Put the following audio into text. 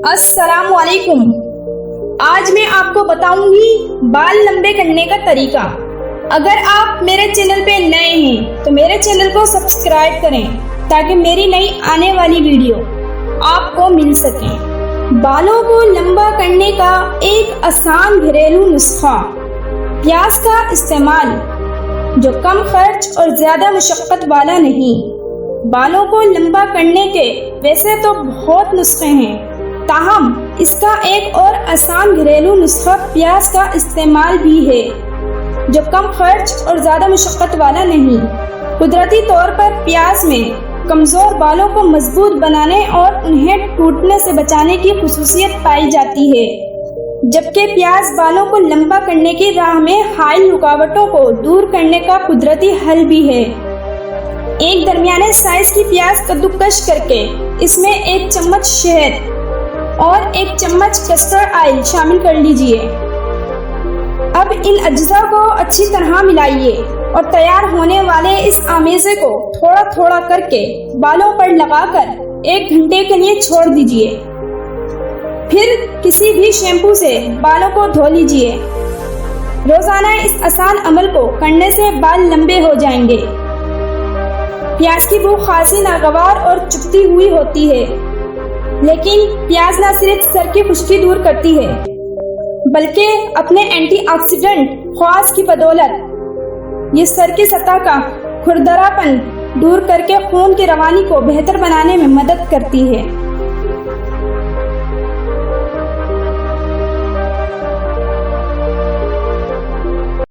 السلام علیکم۔ آج میں آپ کو بتاؤں گی بال لمبے کرنے کا طریقہ۔ اگر آپ میرے چینل پہ نئے ہیں تو میرے چینل کو سبسکرائب کریں تاکہ میری نئی آنے والی ویڈیو آپ کو مل سکے۔ بالوں کو لمبا کرنے کا ایک آسان گھریلو نسخہ، پیاز کا استعمال، جو کم خرچ اور زیادہ مشقت والا نہیں۔ بالوں کو لمبا کرنے کے ویسے تو بہت نسخے ہیں، تاہم اس کا ایک اور آسان گھریلو نسخہ پیاز کا استعمال بھی ہے، جو کم خرچ اور زیادہ مشقت والا نہیں۔ قدرتی طور پر پیاز میں کمزور بالوں کو مضبوط بنانے اور انہیں ٹوٹنے سے بچانے کی خصوصیت پائی جاتی ہے، جبکہ پیاز بالوں کو لمبا کرنے کی راہ میں حائل رکاوٹوں کو دور کرنے کا قدرتی حل بھی ہے۔ ایک درمیانے سائز کی پیاز کدوکش کر کے اس میں 1 چمچ شہد اور 1 چمچ کسٹرڈ آئل شامل کر لیجئے۔ اب ان اجزاء کو اچھی طرح ملائیے اور تیار ہونے والے اس آمیزے کو تھوڑا تھوڑا کر کے بالوں پر لگا کر 1 گھنٹے کے لیے چھوڑ دیجئے۔ پھر کسی بھی شیمپو سے بالوں کو دھو لیجئے۔ روزانہ اس آسان عمل کو کرنے سے بال لمبے ہو جائیں گے۔ پیاز کی بو خاصی ناگوار اور چبھتی ہوئی ہوتی ہے، لیکن پیاز نہ صرف سر کی خشکی دور کرتی ہے بلکہ اپنے اینٹی آکسیڈنٹ خواص کی بدولت یہ سر کی سطح کا کھردرا پن دور کر کے خون کی روانی کو بہتر بنانے میں مدد کرتی ہے۔